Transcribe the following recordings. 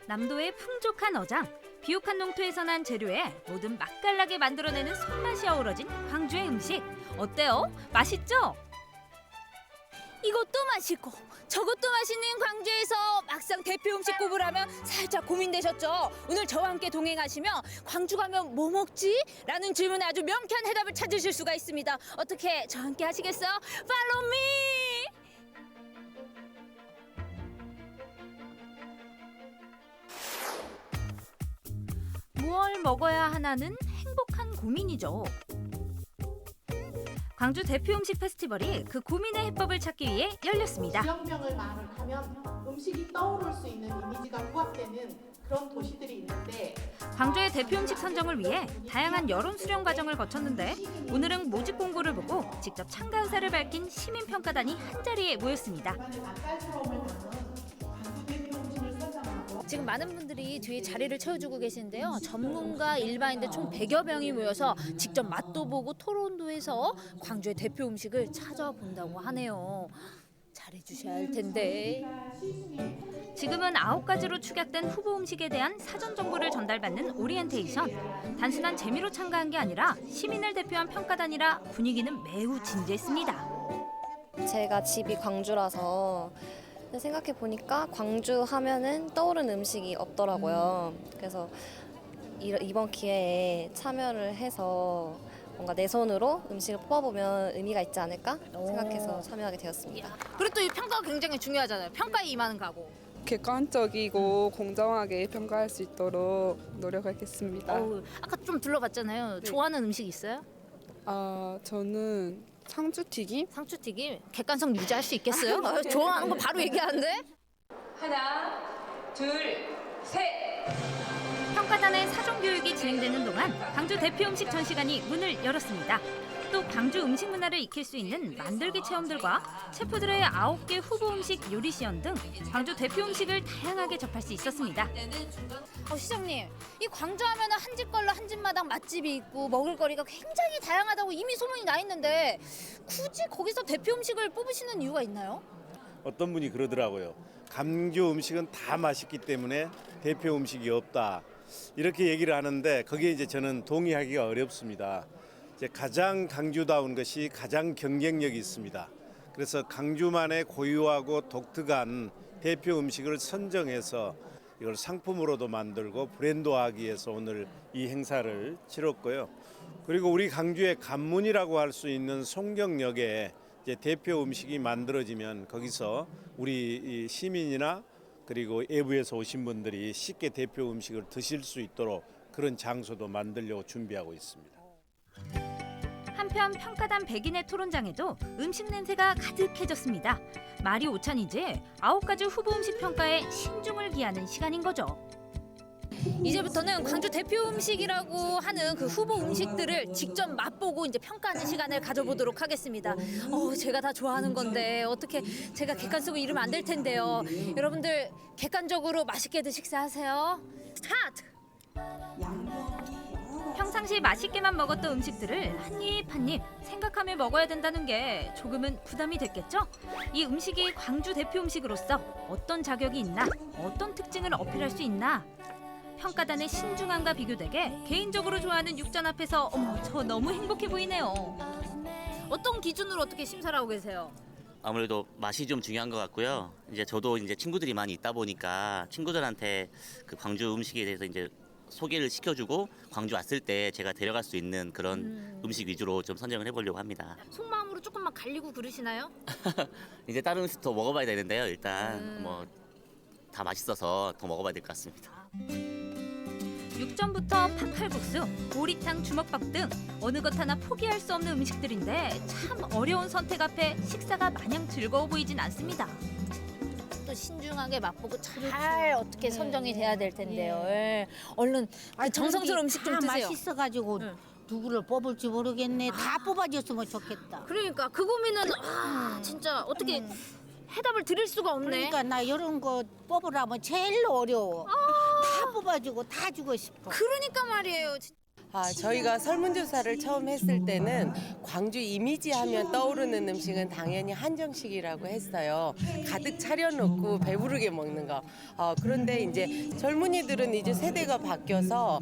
남도의 풍족한 어장, 비옥한 농토에서 난 재료에 뭐든 맛깔나게 만들어내는 손맛이 어우러진 광주의 음식. 어때요? 맛있죠? 이것도 맛있고 저것도 맛있는 광주에서 막상 대표 음식 꼽으라면 살짝 고민되셨죠? 오늘 저와 함께 동행하시면 광주 가면 뭐 먹지? 라는 질문에 아주 명쾌한 해답을 찾으실 수가 있습니다. 어떻게 저와 함께 하시겠어? Follow me! 무얼 먹어야 하나는 행복한 고민이죠. 광주 대표 음식 페스티벌이 그 고민의 해법을 찾기 위해 열렸습니다. 지역명을 말을 하면 음식이 떠오를 수 있는 이미지가 부합되는 그런 도시들이 있는데 광주의 대표 음식 선정을 위해 다양한 여론 수렴 과정을 거쳤는데 오늘은 모집 공고를 보고 직접 참가 의사를 밝힌 시민 평가단이 한 자리에 모였습니다. 맛깔스러움을 담은 광주 대표 음식을 선정하고 지금 많은 분들이 뒤에 자리를 채워주고 계신데요. 전문가, 일반인들 총 100여 명이 모여서 직접 맛도 보고 토론도 해서 광주의 대표 음식을 찾아본다고 하네요. 잘해주셔야 할 텐데. 지금은 9가지로 축약된 후보 음식에 대한 사전 정보를 전달받는 오리엔테이션. 단순한 재미로 참가한 게 아니라 시민을 대표한 평가단이라 분위기는 매우 진지했습니다. 제가 집이 광주라서 생각해 보니까 광주 하면은 떠오르는 음식이 없더라고요. 그래서 이번 기회에 참여를 해서 뭔가 내 손으로 음식을 뽑아보면 의미가 있지 않을까 생각해서 참여하게 되었습니다. 그리고 또 이 평가가 굉장히 중요하잖아요. 평가에 임하는 각오. 객관적이고 공정하게 평가할 수 있도록 노력하겠습니다. 아까 좀 둘러봤잖아요. 좋아하는 음식 있어요? 저는 상추튀김? 상추튀김? 객관성 유지할 수 있겠어요? 좋아하는 거 바로 얘기하는데? 하나, 둘, 셋. 평가단의 사전 교육이 진행되는 동안 광주 대표 음식 전시관이 문을 열었습니다. 또 광주 음식 문화를 익힐 수 있는 만들기 체험들과 셰프들의 9개 후보 음식 요리 시연 등 광주 대표 음식을 다양하게 접할 수 있었습니다. 시장님, 이 광주 하면 한 집 걸로 한 집마당 맛집이 있고 먹을거리가 굉장히 다양하다고 이미 소문이 나 있는데 굳이 거기서 대표 음식을 뽑으시는 이유가 있나요? 어떤 분이 그러더라고요. 광주 음식은 다 맛있기 때문에 대표 음식이 없다. 이렇게 얘기를 하는데 거기에 이제 저는 동의하기가 어렵습니다. 이제 가장 광주다운 것이 가장 경쟁력이 있습니다. 그래서 광주만의 고유하고 독특한 대표 음식을 선정해서 이걸 상품으로도 만들고 브랜드화하기 위해서 오늘 이 행사를 치렀고요. 그리고 우리 광주의 관문이라고 할 수 있는 송정역에 이제 대표 음식이 만들어지면 거기서 우리 시민이나 그리고 외부에서 오신 분들이 쉽게 대표 음식을 드실 수 있도록 그런 장소도 만들려고 준비하고 있습니다. 한편 평가단 100인의 토론장에도 음식 냄새가 가득해졌습니다. 말이 오찬이지 9가지 후보 음식 평가에 신중을 기하는 시간인 거죠. 이제부터는 광주 대표 음식이라고 하는 그 후보 음식들을 직접 맛보고 이제 평가하는 시간을 가져보도록 하겠습니다. 제가 다 좋아하는 건데 어떻게 제가 객관적으로 이러면 안 될 텐데요. 여러분들 객관적으로 맛있게들 식사하세요. 스타트! 평상시 맛있게만 먹었던 음식들을 한 입 생각하며 먹어야 된다는 게 조금은 부담이 됐겠죠? 이 음식이 광주 대표 음식으로서 어떤 자격이 있나, 어떤 특징을 어필할 수 있나? 평가단의 신중함과 비교되게 개인적으로 좋아하는 육전 앞에서 저 너무 행복해 보이네요. 어떤 기준으로 어떻게 심사를 하고 계세요? 아무래도 맛이 좀 중요한 것 같고요. 이제 저도 이제 친구들이 많이 있다 보니까 친구들한테 그 광주 음식에 대해서 이제 소개를 시켜주고 광주 왔을 때 제가 데려갈 수 있는 그런 음식 위주로 좀 선정을 해보려고 합니다. 속마음으로 조금만 갈리고 그러시나요? 이제 다른 음식 더 먹어봐야 되는데요. 일단 뭐 다 맛있어서 더 먹어봐야 될 것 같습니다. 육전부터 팥칼국수, 보리탕, 주먹밥 등 어느 것 하나 포기할 수 없는 음식들인데 참 어려운 선택 앞에 식사가 마냥 즐거워 보이진 않습니다. 또 신중하게 맛보고 잘 어떻게 선정이 돼야 될 텐데요. 예. 얼른 그 정성스러운 음식 좀 드세요. 맛있어가지고 누구를 뽑을지 모르겠네. 다 뽑아줬으면 좋겠다. 그러니까 그 고민은 진짜 어떻게 해답을 드릴 수가 없네. 그러니까 나 이런 거 뽑으라면 제일 어려워. 다 뽑아주고 다 주고 싶어. 그러니까 말이에요. 저희가 설문조사를 처음 했을 때는 광주 이미지 하면 떠오르는 음식은 당연히 한정식이라고 했어요. 가득 차려놓고 배부르게 먹는 거. 그런데 이제 젊은이들은 이제 세대가 바뀌어서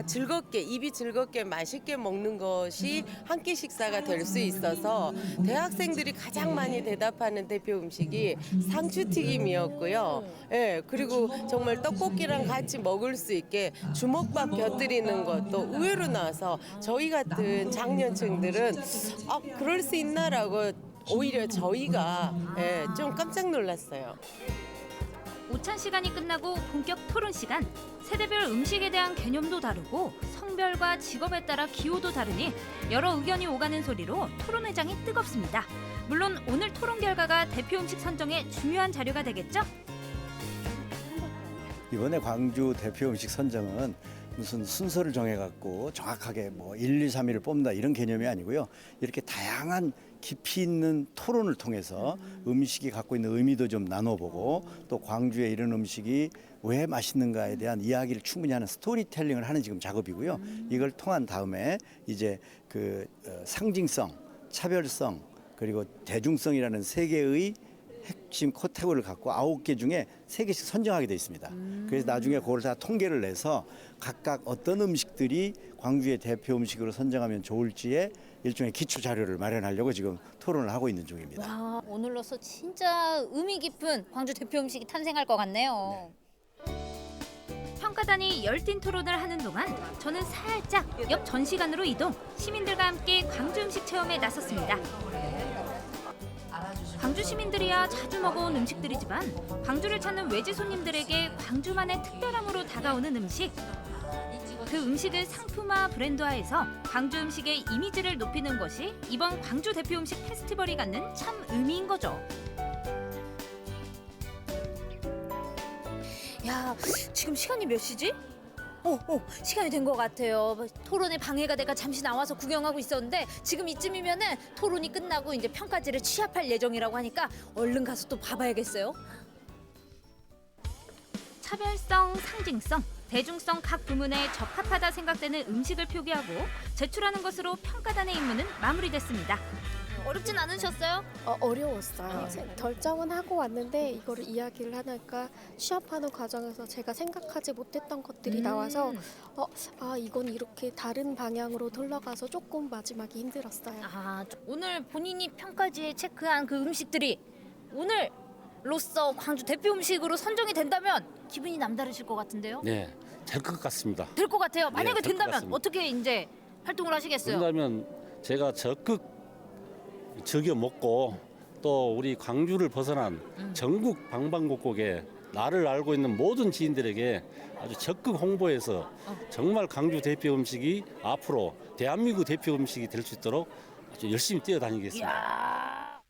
즐겁게, 입이 즐겁게 맛있게 먹는 것이 한 끼 식사가 될 수 있어서 대학생들이 가장 많이 대답하는 대표 음식이 상추튀김이었고요. 예, 그리고 정말 떡볶이랑 같이 먹을 수 있게 주먹밥 곁들이는 것도 의외로 나와서 저희 같은 장년층들은 그럴 수 있나라고 오히려 저희가 좀 깜짝 놀랐어요. 오찬 시간이 끝나고 본격 토론 시간. 세대별 음식에 대한 개념도 다르고 성별과 직업에 따라 기호도 다르니 여러 의견이 오가는 소리로 토론회장이 뜨겁습니다. 물론 오늘 토론 결과가 대표 음식 선정에 중요한 자료가 되겠죠? 이번에 광주 대표 음식 선정은 무슨 순서를 정해갖고 정확하게 뭐 1, 2, 3위를 뽑는다 이런 개념이 아니고요. 이렇게 다양한 깊이 있는 토론을 통해서 음식이 갖고 있는 의미도 좀 나눠보고 또 광주에 이런 음식이 왜 맛있는가에 대한 이야기를 충분히 하는 스토리텔링을 하는 지금 작업이고요. 이걸 통한 다음에 이제 그 상징성, 차별성 그리고 대중성이라는 세 개의 핵심 카테고리를 갖고 9개 중에 3개씩 선정하게 돼 있습니다. 그래서 나중에 그걸 다 통계를 내서 각각 어떤 음식들이 광주의 대표 음식으로 선정하면 좋을지에 일종의 기초 자료를 마련하려고 지금 토론을 하고 있는 중입니다. 와, 오늘로서 진짜 의미 깊은 광주 대표 음식이 탄생할 것 같네요. 평가단이 열띤 토론을 하는 동안 저는 살짝 옆 전시관으로 이동, 시민들과 함께 광주 음식 체험에 나섰습니다. 광주 시민들이야 자주 먹어온 음식들이지만 광주를 찾는 외지 손님들에게 광주만의 특별함으로 다가오는 음식. 그 음식을 상품화 브랜드화해서 광주 음식의 이미지를 높이는 것이 이번 광주 대표 음식 페스티벌이 갖는 참 의미인 거죠. 야, 지금 시간이 몇 시지? 시간이 된 것 같아요. 토론에 방해가 돼가 잠시 나와서 구경하고 있었는데 지금 이쯤이면은 토론이 끝나고 이제 평가지를 취합할 예정이라고 하니까 얼른 가서 또 봐봐야겠어요. 차별성, 상징성, 대중성 각 부문에 적합하다 생각되는 음식을 표기하고 제출하는 것으로 평가단의 임무는 마무리됐습니다. 어렵진 않으셨어요? 어려웠어요. 결정은 하고 왔는데 이거를 이야기를 하니까 취합하는 과정에서 제가 생각하지 못했던 것들이 나와서 이건 이렇게 다른 방향으로 돌아가서 조금 마지막이 힘들었어요. 오늘 본인이 평가지에 체크한 그 음식들이 오늘로써 광주 대표 음식으로 선정이 된다면 기분이 남다르실 것 같은데요? 네, 될 것 같습니다. 될 것 같아요. 만약에 네, 될것 된다면 같습니다. 어떻게 이제 활동을 하시겠어요? 된다면 제가 적극 즐겨 먹고 또 우리 광주를 벗어난 전국 방방곡곡에 나를 알고 있는 모든 지인들에게 아주 적극 홍보해서 정말 광주 대표 음식이 앞으로 대한민국 대표 음식이 될 수 있도록 아주 열심히 뛰어다니겠습니다.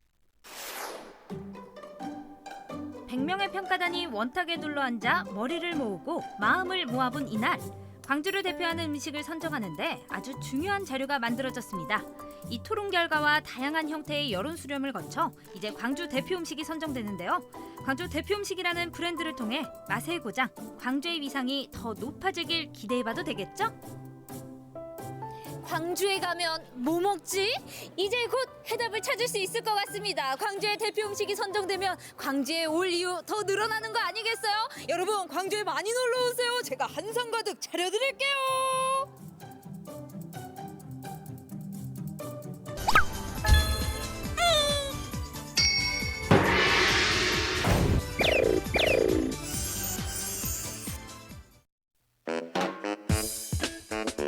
100명의 평가단이 원탁에 둘러앉아 머리를 모으고 마음을 모아본 이날, 광주를 대표하는 음식을 선정하는데 아주 중요한 자료가 만들어졌습니다. 이 토론 결과와 다양한 형태의 여론 수렴을 거쳐 이제 광주 대표 음식이 선정되는데요. 광주 대표 음식이라는 브랜드를 통해 맛의 고장, 광주의 위상이 더 높아지길 기대해봐도 되겠죠? 광주에 가면 뭐 먹지? 이제 곧 해답을 찾을 수 있을 것 같습니다. 광주의 대표 음식이 선정되면 광주에 올 이유 더 늘어나는 거 아니겠어요? 여러분, 광주에 많이 놀러 오세요. 제가 한상 가득 차려드릴게요.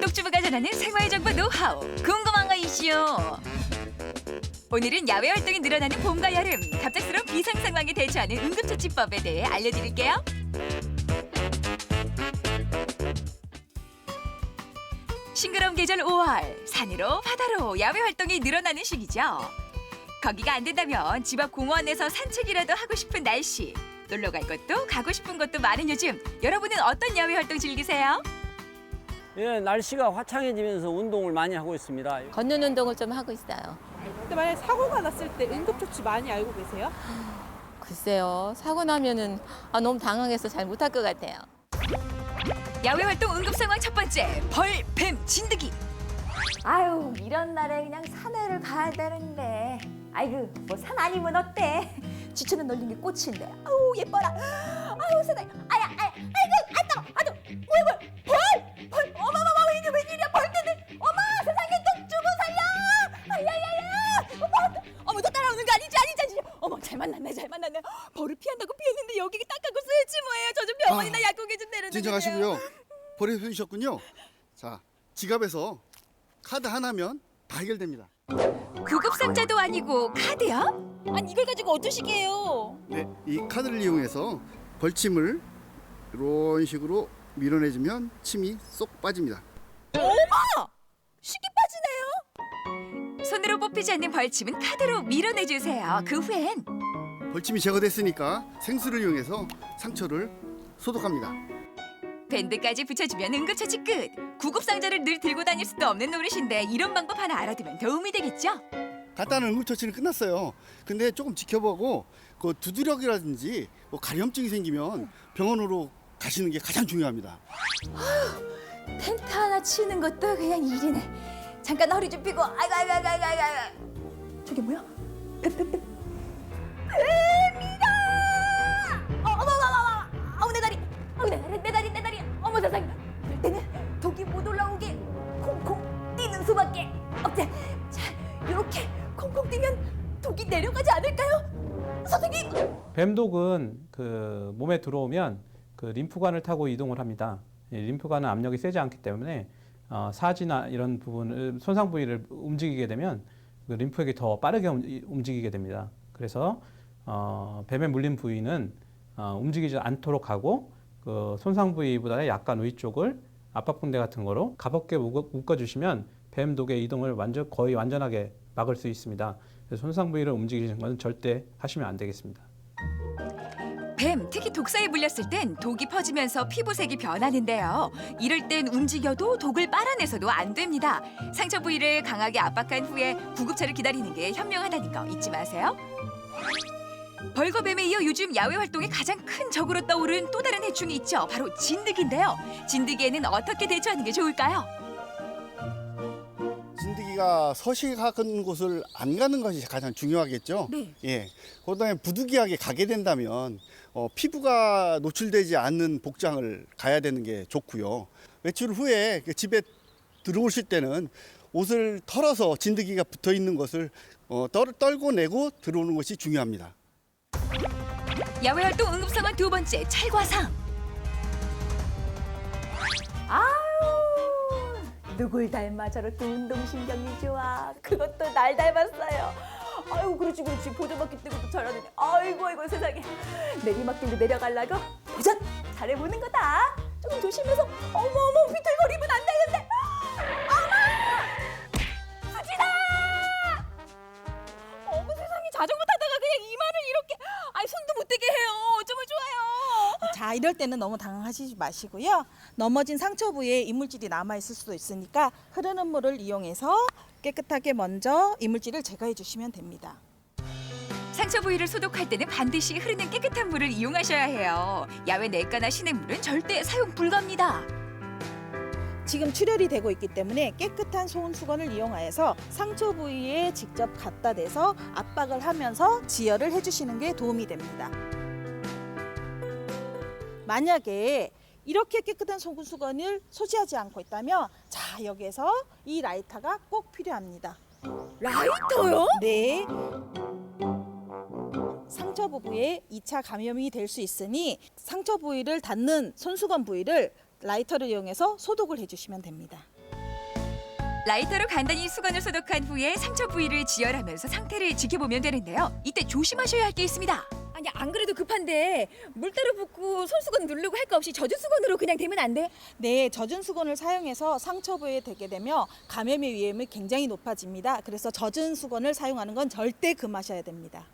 똑주부가 전하는 생활정보 노하우 궁금한 거 이슈. 오늘은 야외 활동이 늘어나는 봄과 여름, 갑작스러운 비상 상황에 대처하는 응급처치법에 대해 알려드릴게요. 싱그러운 계절 5월, 산으로 바다로 야외 활동이 늘어나는 시기죠. 거기가 안 된다면 집 앞 공원에서 산책이라도 하고 싶은 날씨. 놀러 갈 곳도 가고 싶은 곳도 많은 요즘, 여러분은 어떤 야외 활동 즐기세요? 예, 날씨가 화창해지면서 운동을 많이 하고 있습니다. 걷는 운동을 좀 하고 있어요. 근데 만약에 사고가 났을 때 응급조치 많이 알고 계세요? 글쎄요, 사고 나면은 너무 당황해서 잘 못할 것 같아요. 야외 활동 응급 상황 첫 번째, 벌, 뱀, 진드기. 아유, 이런 날에 그냥 산에를 가야 되는데. 아이고, 뭐 산 아니면 어때? 지천에 널린 게 꽃인데. 아우, 예뻐라. 아유, 세상에. 아이고, 아따, 뭐야, 벌! 어머머머, 이게 웬일이야, 벌떼들. 어머, 세상에, 좀 주고 살려! 야야야! 어머, 너 따라오는 거 아니지? 어머, 잘 만났네. 벌을 피한다고 피했는데 여기 딱하고 쓰지 뭐예요. 저 좀 병원이나 약국에 좀 내려주세요. 진정하시고요. 벌에 쏘셨군요. 자, 지갑에서 카드 하나면 다 해결됩니다. 구급 상자도 아니고 카드요? 아니, 이걸 가지고 어떠시게요? 네, 이 카드를 이용해서 벌침을 이런 식으로 밀어내주면 침이 쏙 빠집니다. 어머! 쉽게 빠지네요. 손으로 뽑히지 않는 벌침은 카드로 밀어내주세요. 그 후엔 벌침이 제거됐으니까 생수를 이용해서 상처를 소독합니다. 밴드까지 붙여주면 응급처치 끝. 구급상자를 늘 들고 다닐 수도 없는 노릇인데 이런 방법 하나 알아두면 도움이 되겠죠? 간단한 응급처치는 끝났어요. 근데 조금 지켜보고 그 두드러기라든지 뭐 가려움증이 생기면 병원으로 가시는 게 가장 중요합니다. 텐트 하나 치는 것도 그냥 일이네. 잠깐 허리 좀 펴고. 아이고. 저게 뭐야? 뱀이다. 어머, 내 다리. 내 다리. 어머, 세상에. 그럴 때는 독이 못 올라오게 콩콩 뛰는 수밖에 없지. 자, 이렇게 콩콩 뛰면 독이 내려가지 않을까요? 선생님. 뱀독은 그 몸에 들어오면 그 림프관을 타고 이동을 합니다. 이 림프관은 압력이 세지 않기 때문에 사지나 이런 부분을 손상 부위를 움직이게 되면 그 림프액이 더 빠르게 움직이게 됩니다. 그래서 뱀에 물린 부위는 움직이지 않도록 하고 그 손상 부위보다 약간 위쪽을 압박붕대 같은 거로 가볍게 묶어주시면 뱀독의 이동을 거의 완전하게 막을 수 있습니다. 그래서 손상 부위를 움직이시는 것은 절대 하시면 안 되겠습니다. 뱀, 특히 독사에 물렸을 땐 독이 퍼지면서 피부색이 변하는데요. 이럴 땐 움직여도 독을 빨아내서도 안 됩니다. 상처 부위를 강하게 압박한 후에 구급차를 기다리는 게 현명하다는 거 잊지 마세요. 벌과 뱀에 이어 요즘 야외 활동에 가장 큰 적으로 떠오른 또 다른 해충이 있죠. 바로 진드기인데요. 진드기에는 어떻게 대처하는 게 좋을까요? 진드기가 서식하는 곳을 안 가는 것이 가장 중요하겠죠. 네. 예. 그다음에 부득이하게 가게 된다면 피부가 노출되지 않는 복장을 가야 되는 게 좋고요. 외출 후에 집에 들어오실 때는 옷을 털어서 진드기가 붙어 있는 것을 떨고 내고 들어오는 것이 중요합니다. 야외 활동 응급 상황 두 번째, 찰과상. 아유, 누굴 닮아 저렇게 운동신경이 좋아. 그것도 날 닮았어요. 아유, 그렇지. 보조바퀴 뜨고도 잘하더니. 아이고, 세상에. 내리막길로 내려가려고 도전! 잘해보는 거다. 조금 조심해서. 어머, 비틀거리면 안 되는데. 어머! 수진아! 어머, 세상에. 자전거 타다가 그냥 이마를 이렇게. 손도 못 대게 해요. 어쩌면 좋아요. 자, 이럴 때는 너무 당황하시지 마시고요. 넘어진 상처 부위에 이물질이 남아있을 수도 있으니까 흐르는 물을 이용해서 깨끗하게 먼저 이물질을 제거해 주시면 됩니다. 상처 부위를 소독할 때는 반드시 흐르는 깨끗한 물을 이용하셔야 해요. 야외 내과나 시냇물은 절대 사용 불가합니다. 지금 출혈이 되고 있기 때문에 깨끗한 소운 수건을 이용하여서 상처 부위에 직접 갖다 대서 압박을 하면서 지혈을 해주시는 게 도움이 됩니다. 만약에 이렇게 깨끗한 소운 수건을 소지하지 않고 있다면 자, 여기에서 이 라이터가 꼭 필요합니다. 라이터요? 네. 상처 부위에 2차 감염이 될 수 있으니 상처 부위를 닿는 손수건 부위를 라이터를 이용해서 소독을 해주시면 됩니다. 라이터로 간단히 수건을 소독한 후에 상처 부위를 지혈하면서 상태를 지켜보면 되는데요. 이때 조심하셔야 할 게 있습니다. 아니, 안 그래도 급한데 물 따로 붓고 손수건 누르고 할 거 없이 젖은 수건으로 그냥 대면 안 돼? 네, 젖은 수건을 사용해서 상처 부위에 대게 되면 감염의 위험이 굉장히 높아집니다. 그래서 젖은 수건을 사용하는 건 절대 금하셔야 됩니다.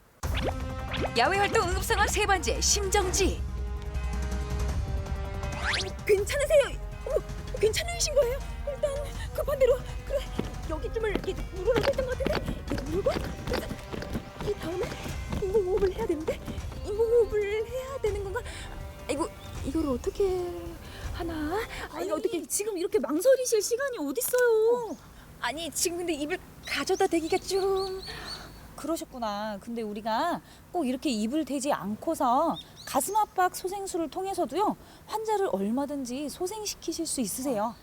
야외 활동 응급 상황 세 번째, 심정지. 괜찮으세요? 괜찮으신 거예요? 일단 급한 대로 그래, 여기쯤을 이렇게 누르라고 했던 것 같은데 이렇게 누르고 이 다음에 인공호흡을 해야 되는데 인공호흡을 해야 되는 건가? 아이고, 이걸 어떻게 하나? 지금 이렇게 망설이실 시간이 어딨어요? 아니 지금 근데 입을 가져다 대기가 좀 그러셨구나. 근데 우리가 꼭 이렇게 입을 대지 않고서 가슴 압박 소생술을 통해서도요 환자를 얼마든지 소생시키실 수 있으세요.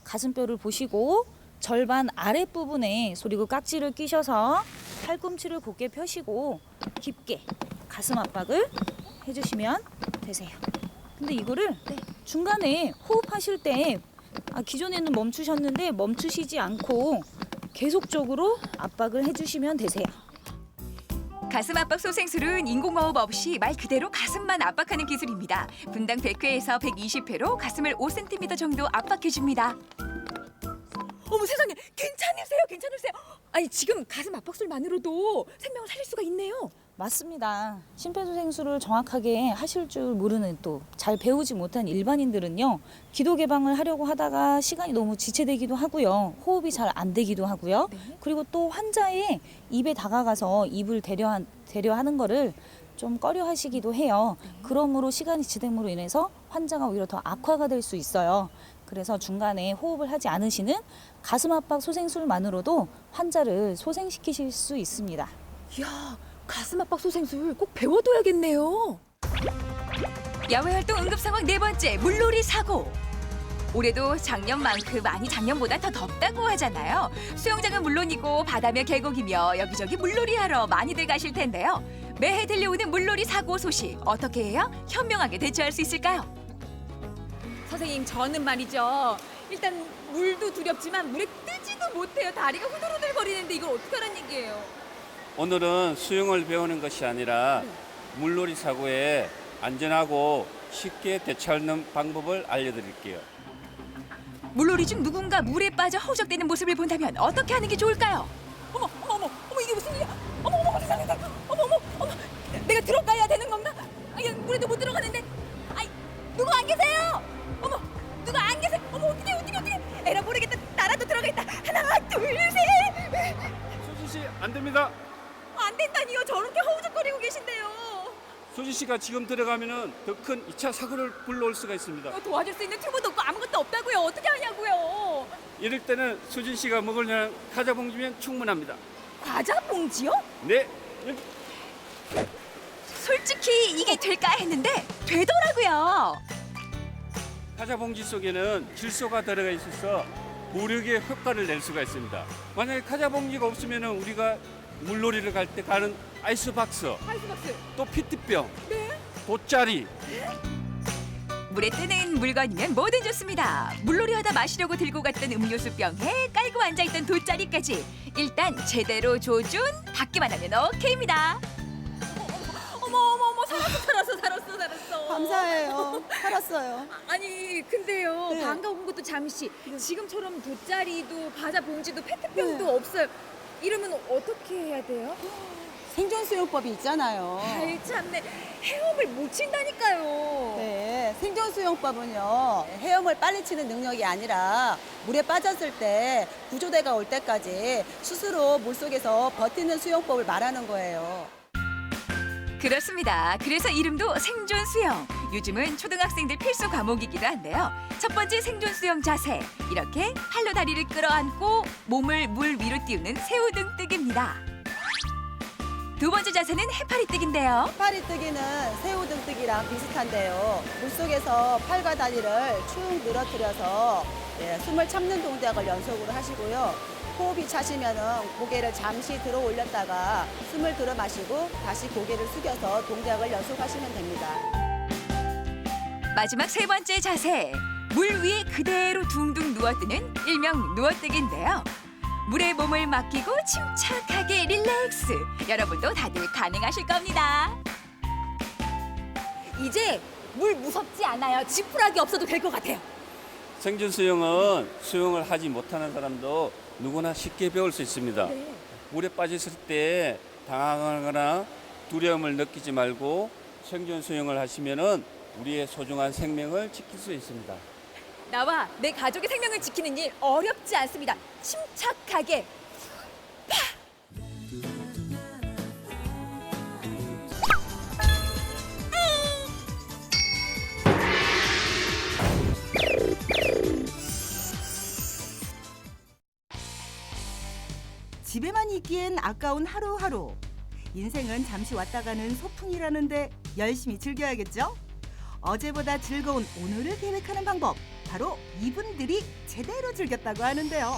가슴뼈를 보시고 절반 아랫부분에 그리고 깍지를 끼셔서 팔꿈치를 곧게 펴시고 깊게 가슴 압박을 해주시면 되세요. 근데 이거를 중간에 호흡하실 때 기존에는 멈추셨는데 멈추시지 않고 계속적으로 압박을 해주시면 되세요. 가슴 압박 소생술은 인공호흡 없이 말 그대로 가슴만 압박하는 기술입니다. 분당 100회에서 120회로 가슴을 5cm 정도 압박해줍니다. 어머 세상에 괜찮으세요? 괜찮으세요? 아니 지금 가슴 압박술만으로도 생명을 살릴 수가 있네요. 맞습니다. 심폐소생술을 정확하게 하실 줄 모르는 또 잘 배우지 못한 일반인들은요 기도 개방을 하려고 하다가 시간이 너무 지체되기도 하고요 호흡이 잘 안 되기도 하고요 그리고 또 환자의 입에 다가가서 입을 대려 하는 거를 좀 꺼려 하시기도 해요. 그러므로 시간이 지체됨으로 인해서 환자가 오히려 더 악화가 될 수 있어요. 그래서 중간에 호흡을 하지 않으시는 가슴 압박 소생술만으로도 환자를 소생시키실 수 있습니다. 이야, 가슴 압박 소생술 꼭 배워둬야겠네요. 야외 활동 응급 상황 4번째, 물놀이 사고. 올해도 작년만큼 아니 작년보다 더 덥다고 하잖아요. 수영장은 물론이고 바다며 계곡이며 여기저기 물놀이 하러 많이들 가실 텐데요. 매해 들려오는 물놀이 사고 소식 어떻게 해야 현명하게 대처할 수 있을까요? 선생님 저는 말이죠. 일단 물도 두렵지만 물에 뜨지도 못해요. 다리가 후들후들거리는데 이걸 어떻게 하라는 얘기예요? 오늘은 수영을 배우는 것이 아니라 물놀이 사고에 안전하고 쉽게 대처하는 방법을 알려드릴게요. 물놀이 중 누군가 물에 빠져 허우적대는 모습을 본다면 어떻게 하는 게 좋을까요? 어머 이게 무슨 일이야? 어머 세상에 어머 내가 들어가야 되는 건가? 아니 물에도 못 들어가는데 아이 누구 안 계세요? 어머 누가 안 계세요? 어머 어떻게 에라 모르겠다. 나라도 들어가겠다. 하나 둘 셋. 소진 씨 안 됩니다. 안 된다니요. 저렇게 허우적거리고 계신데요. 소진 씨가 지금 들어가면은 더 큰 2차 사고를 불러올 수가 있습니다. 도와줄 수 있는 튜브도 없고 아무것도 없다고요. 어떻게 하냐고요. 이럴 때는 소진 씨가 먹으려는 과자 봉지면 충분합니다. 과자 봉지요? 네. 솔직히 이게 될까 했는데 되더라고요. 과자 봉지 속에는 질소가 들어가 있어서 부력의 효과를 낼 수가 있습니다. 만약에 과자 봉지가 없으면 우리가 물놀이를 갈 때 가는 아이스박스, 또 피트병, 돗자리. 물에 뜨는 물건이면 뭐든 좋습니다. 물놀이 하다 마시려고 들고 갔던 음료수병에 깔고 앉아있던 돗자리까지 일단 제대로 조준, 받기만 하면 오케이입니다. 어머 살았어. 감사해요. 살았어요. 아니 근데요 네. 반가운 것도 잠시 지금처럼 돗자리도 과자 봉지도 페트병도 없어요. 이러면 어떻게 해야 돼요? 생존수영법이 있잖아요. 아이 참네 헤엄을 못 친다니까요. 네, 생존수영법은요 헤엄을 빨리 치는 능력이 아니라 물에 빠졌을 때 구조대가 올 때까지 스스로 물속에서 버티는 수영법을 말하는 거예요. 그렇습니다. 그래서 이름도 생존 수영. 요즘은 초등학생들 필수 과목이기도 한데요. 첫 번째 생존 수영 자세. 이렇게 팔로 다리를 끌어안고 몸을 물 위로 띄우는 새우등 뜨기입니다. 두 번째 자세는 해파리 뜨기인데요. 해파리 뜨기는 새우등 뜨기랑 비슷한데요. 물속에서 팔과 다리를 축 늘어뜨려서 숨을 참는 동작을 연속으로 하시고요. 호흡이 차시면 고개를 잠시 들어 올렸다가 숨을 들어 마시고 다시 고개를 숙여서 동작을 연속하시면 됩니다. 마지막 세 번째 자세. 물 위에 그대로 둥둥 누워뜨는 일명 누워뜨기인데요. 물에 몸을 맡기고 침착하게 릴렉스. 여러분도 다들 가능하실 겁니다. 이제 물 무섭지 않아요. 지푸라기 없어도 될 것 같아요. 생존 수영은 수영을 하지 못하는 사람도 누구나 쉽게 배울 수 있습니다. 물에 빠졌을 때 당황하거나 두려움을 느끼지 말고 생존 수영을 하시면은 우리의 소중한 생명을 지킬 수 있습니다. 나와 내 가족의 생명을 지키는 일 어렵지 않습니다. 침착하게. 집에만 있기엔 아까운 하루하루. 인생은 잠시 왔다 가는 소풍이라는데 열심히 즐겨야겠죠? 어제보다 즐거운 오늘을 계획하는 방법. 바로 이분들이 제대로 즐겼다고 하는데요.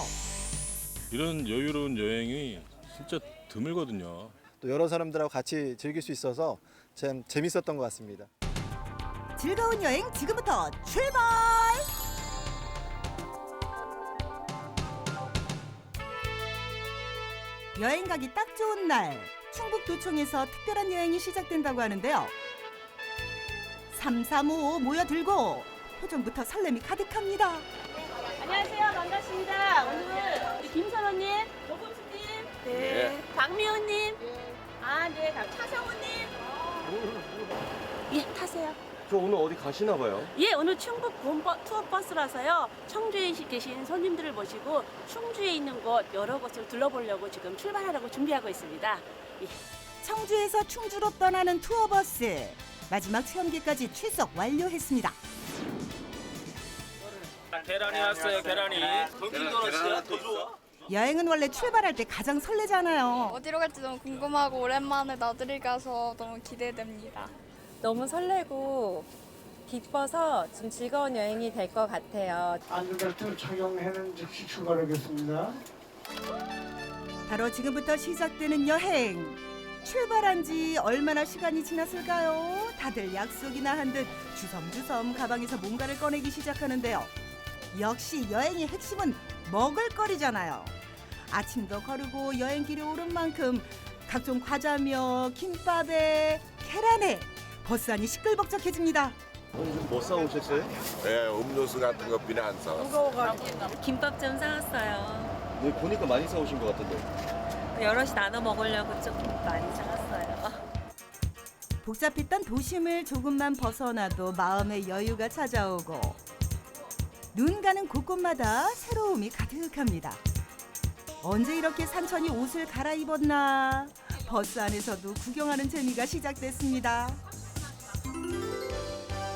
이런 여유로운 여행이 진짜 드물거든요. 또 여러 사람들하고 같이 즐길 수 있어서 참 재밌었던 것 같습니다. 즐거운 여행 지금부터 출발! 여행 가기 딱 좋은 날, 충북도청에서 특별한 여행이 시작된다고 하는데요. 3355 모여들고 표정부터 설렘이 가득합니다. 안녕하세요. 반갑습니다. 오늘 우리 김선호님, 조금수님, 네, 박미호님, 네, 차성우님. 예, 타세요. 저 오늘 어디 가시나 봐요? 예, 오늘 충북 투어 버스라서요. 청주에 계신 손님들을 모시고 충주에 있는 곳 여러 곳을 둘러보려고 지금 출발하려고 준비하고 있습니다. 예. 청주에서 충주로 떠나는 투어버스. 마지막 체험기까지 출석 완료했습니다. 계란이 왔어요, 계란이. 계란 더 좋아? 여행은 원래 출발할 때 가장 설레잖아요. 어디로 갈지 너무 궁금하고 오랜만에 나들이 가서 너무 기대됩니다. 너무 설레고 기뻐서 좀 즐거운 여행이 될 것 같아요. 안전벨트 착용해는 즉시 출발하겠습니다. 바로 지금부터 시작되는 여행. 출발한 지 얼마나 시간이 지났을까요? 다들 약속이나 한 듯 주섬주섬 가방에서 뭔가를 꺼내기 시작하는데요. 역시 여행의 핵심은 먹을거리잖아요. 아침도 거르고 여행길에 오른 만큼 각종 과자며 김밥에 계란에 버스 안이 시끌벅적해집니다. 뭐 싸오셨어요? 네, 음료수 같은 거 비는 안 사왔어요. 김밥 좀 사왔어요. 네, 보니까 많이 싸오신 것 같던데. 여럿이 나눠 먹으려고 좀 많이 사왔어요. 복잡했던 도심을 조금만 벗어나도 마음의 여유가 찾아오고 눈 가는 곳곳마다 새로움이 가득합니다. 언제 이렇게 산천이 옷을 갈아입었나? 버스 안에서도 구경하는 재미가 시작됐습니다.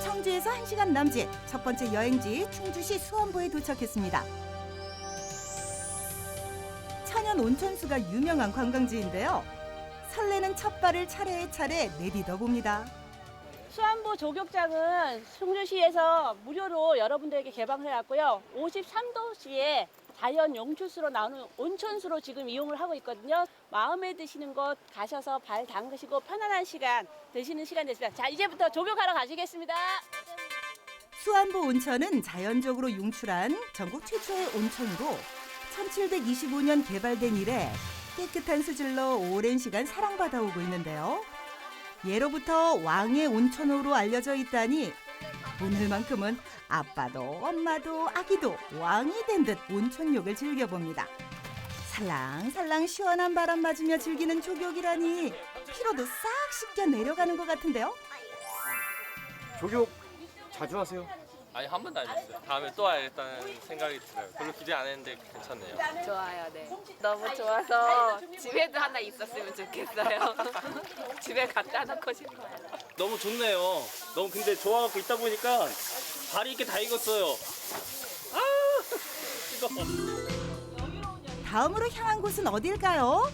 청주에서 1시간 남짓 첫 번째 여행지 충주시 수원부에 도착했습니다. 천연 온천수가 유명한 관광지인데요. 설레는 첫 발을 차례차례 내디뎌 봅니다. 수안보 조격장은 충주시에서 무료로 여러분들에게 개방을 해왔고요. 53도시에 자연 용출수로 나오는 온천수로 지금 이용을 하고 있거든요. 마음에 드시는 곳 가셔서 발 담그시고 편안한 시간 되시는 시간 됐습니다. 자, 이제부터 조격하러 가시겠습니다. 수안보 온천은 자연적으로 용출한 전국 최초의 온천으로 1725년 개발된 이래 깨끗한 수질로 오랜 시간 사랑받아 오고 있는데요. 예로부터 왕의 온천으로 알려져 있다니 오늘만큼은 아빠도 엄마도 아기도 왕이 된 듯 온천욕을 즐겨봅니다. 살랑살랑 시원한 바람 맞으며 즐기는 조격이라니 피로도 싹 씻겨 내려가는 것 같은데요. 조교 자주 하세요? 아니 한 번도 안 했어요. 다음에 또 와야겠다는 생각이 들어요. 별로 기대 안 했는데 괜찮네요. 좋아요, 네. 너무 좋아서 집에도 하나 있었으면 좋겠어요. 집에 갖다 놓고 싶어요. 너무 좋네요. 너무 근데 좋아갖고 있다 보니까 발이 이렇게 다 익었어요. 다음으로 향한 곳은 어딜까요?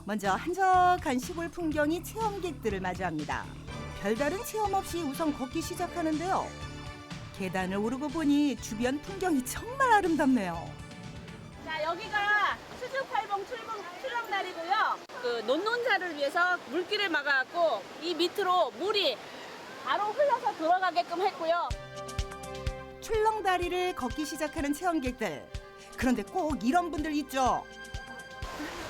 먼저 한적한 시골 풍경이 체험객들을 맞이합니다. 별다른 체험 없이 우선 걷기 시작하는데요. 계단을 오르고 보니 주변 풍경이 정말 아름답네요. 자, 여기가 수주팔봉 출렁다리고요. 그 논논자를 위해서 물길을 막아갖고 이 밑으로 물이 바로 흘러서 들어가게끔 했고요. 출렁다리를 걷기 시작하는 체험객들. 그런데 꼭 이런 분들 있죠.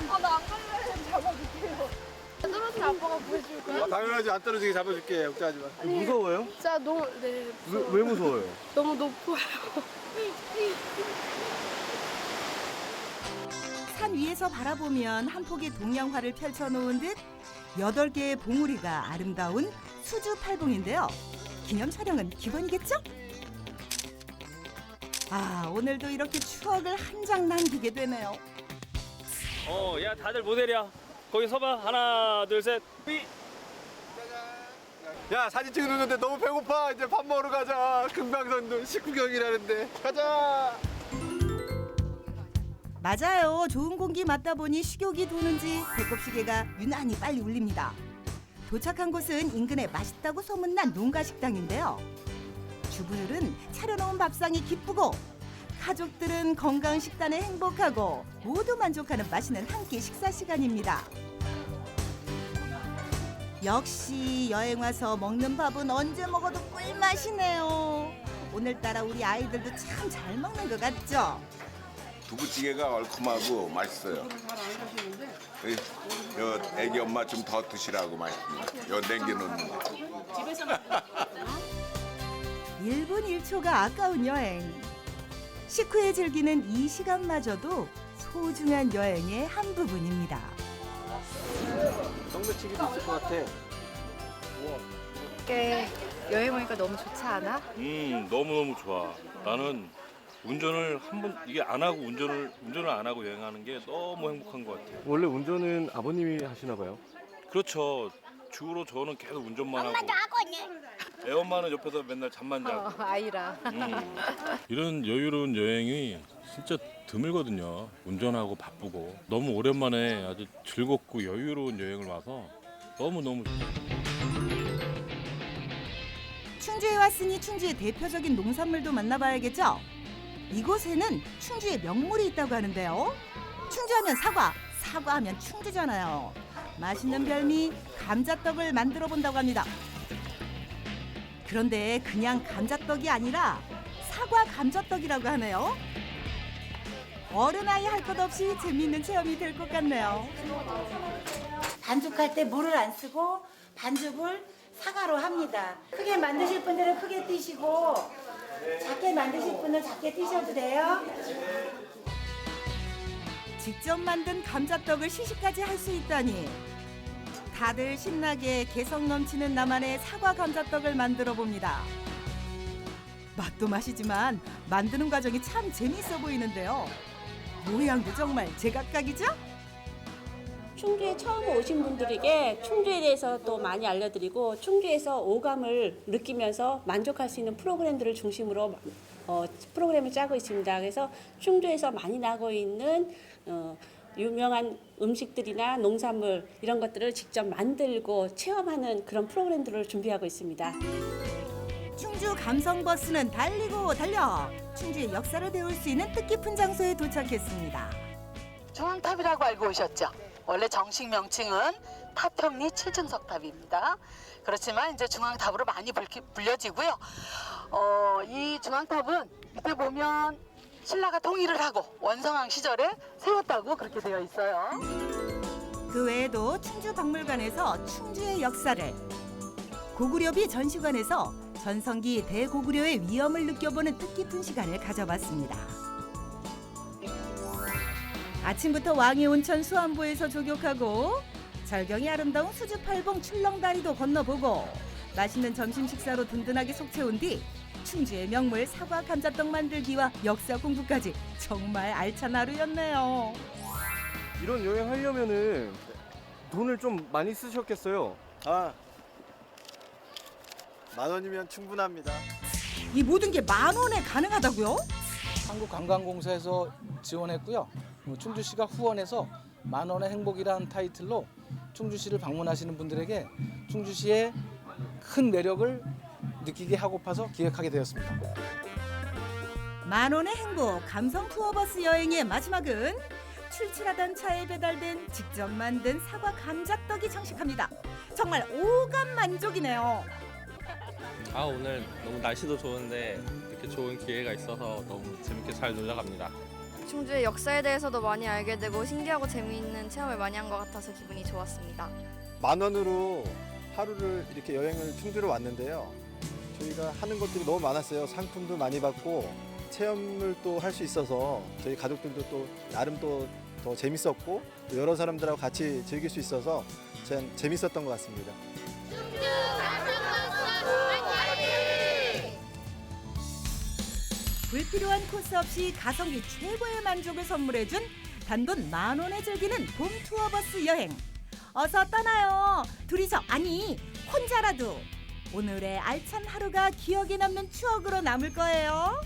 나 안 갈래. 잡아줄게요. 떨어지면 아빠가 구해줄 거야? 당연하지, 안 떨어지게 잡아줄게. 걱정하지 마. 무서워요? 진짜 너무 네. 왜 무서워요? 너무 높아요. 산 위에서 바라보면 한 폭의 동양화를 펼쳐놓은 듯 8개의 봉우리가 아름다운 수주팔봉인데요. 기념 촬영은 기본이겠죠? 오늘도 이렇게 추억을 한 장 남기게 되네요. 야 다들 모델이야. 거기 서봐. 하나, 둘, 셋. 야, 사진 찍는데 너무 배고파. 이제 밥 먹으러 가자. 금강산도 식구경이라는데. 가자. 맞아요. 좋은 공기 맞다 보니 식욕이 도는지 배꼽 시계가 유난히 빨리 울립니다. 도착한 곳은 인근에 맛있다고 소문난 농가 식당인데요. 주부들은 차려놓은 밥상이 기쁘고 가족들은 건강 식단에 행복하고 모두 만족하는 맛있는 한 끼 식사 시간입니다. 역시 여행 와서 먹는 밥은 언제 먹어도 꿀맛이네요. 오늘따라 우리 아이들도 참 잘 먹는 것 같죠? 두부찌개가 얼큰하고 맛있어요. 여 애기 엄마 좀 더 드시라고 맛있습니다. 여 남겨놓는 거. 집에서 1분 1초가 아까운 여행. 식후에 즐기는 이 시간마저도 소중한 여행의 한 부분입니다. 성배치기도 있을 것 같아. 여행 오니까 너무 좋지 않아? 너무너무 좋아. 나는 운전을 이게 안 하고 운전을 안 하고 여행하는 게 너무 행복한 것 같아요. 원래 운전은 아버님이 하시나 봐요? 그렇죠. 주로 저는 계속 운전만 하고. 애 엄마는 옆에서 맨날 잠만 자고. 아이라. 이런 여유로운 여행이 진짜 드물거든요. 운전하고 바쁘고. 너무 오랜만에 아주 즐겁고 여유로운 여행을 와서 너무너무 좋아요. 충주에 왔으니 충주의 대표적인 농산물도 만나봐야겠죠? 이곳에는 충주의 명물이 있다고 하는데요. 충주하면 사과, 사과하면 충주잖아요. 맛있는 별미 감자떡을 만들어 본다고 합니다. 그런데 그냥 감자떡이 아니라 사과 감자떡이라고 하네요. 어른아이 할 것 없이 재미있는 체험이 될 것 같네요. 반죽할 때 물을 안 쓰고 반죽을 사과로 합니다. 크게 만드실 분들은 크게 띄시고 작게 만드실 분은 작게 띄셔도 돼요. 직접 만든 감자떡을 시식까지 할 수 있다니 다들 신나게 개성 넘치는 나만의 사과 감자떡을 만들어 봅니다. 맛도 맛이지만 만드는 과정이 참 재미있어 보이는데요. 모양도 정말 제각각이죠? 충주에 처음 오신 분들에게 충주에 대해서 또 많이 알려드리고 충주에서 오감을 느끼면서 만족할 수 있는 프로그램들을 중심으로 프로그램을 짜고 있습니다. 그래서 충주에서 많이 나고 있는 유명한 음식들이나 농산물 이런 것들을 직접 만들고 체험하는 그런 프로그램들을 준비하고 있습니다. 충주 감성버스는 달리고 달려 충주의 역사를 배울 수 있는 뜻깊은 장소에 도착했습니다. 중앙탑이라고 알고 오셨죠? 원래 정식 명칭은 타평리 7층석 탑입니다. 그렇지만 이제 중앙탑으로 많이 불려지고요. 이 중앙탑은 밑에 보면 신라가 통일을 하고 원성왕 시절에 세웠다고 그렇게 되어 있어요. 그 외에도 충주박물관에서 충주의 역사를, 고구려비 전시관에서 전성기 대고구려의 위엄을 느껴보는 뜻깊은 시간을 가져봤습니다. 아침부터 왕의 온천 수안보에서 조격하고 절경이 아름다운 수주팔봉 출렁다리도 건너보고 맛있는 점심 식사로 든든하게 속 채운 뒤 충주의 명물 사과 감자떡 만들기와 역사 공부까지 정말 알찬 하루였네요. 이런 여행 하려면은 돈을 좀 많이 쓰셨겠어요? 아, 10,000원이면 충분합니다. 이 모든 게 10,000원에 가능하다고요? 한국관광공사에서 지원했고요. 충주시가 후원해서 10,000원의 행복이라는 타이틀로 충주시를 방문하시는 분들에게 충주시의 큰 매력을 느끼게 하고파서 기획하게 되었습니다. 10,000원의 행복 감성 투어버스 여행의 마지막은 출출하던 차에 배달된 직접 만든 사과 감자떡이 장식합니다. 정말 오감 만족이네요. 오늘 너무 날씨도 좋은데 이렇게 좋은 기회가 있어서 너무 재밌게 잘 놀다 갑니다. 충주의 역사에 대해서도 많이 알게 되고 신기하고 재미있는 체험을 많이 한 것 같아서 기분이 좋았습니다. 10,000원으로 하루를 이렇게 여행을 충주로 왔는데요. 저희가 하는 것들이 너무 많았어요. 상품도 많이 받고 체험을 또 할 수 있어서 저희 가족들도 또 나름 또 더 재밌었고 또 여러 사람들하고 같이 즐길 수 있어서 참 재밌었던 것 같습니다. 불필요한 코스 없이 가성비 최고의 만족을 선물해준 단돈 10,000원에 즐기는 봄 투어버스 여행. 어서 떠나요. 둘이서 아니 혼자라도 오늘의 알찬 하루가 기억에 남는 추억으로 남을 거예요.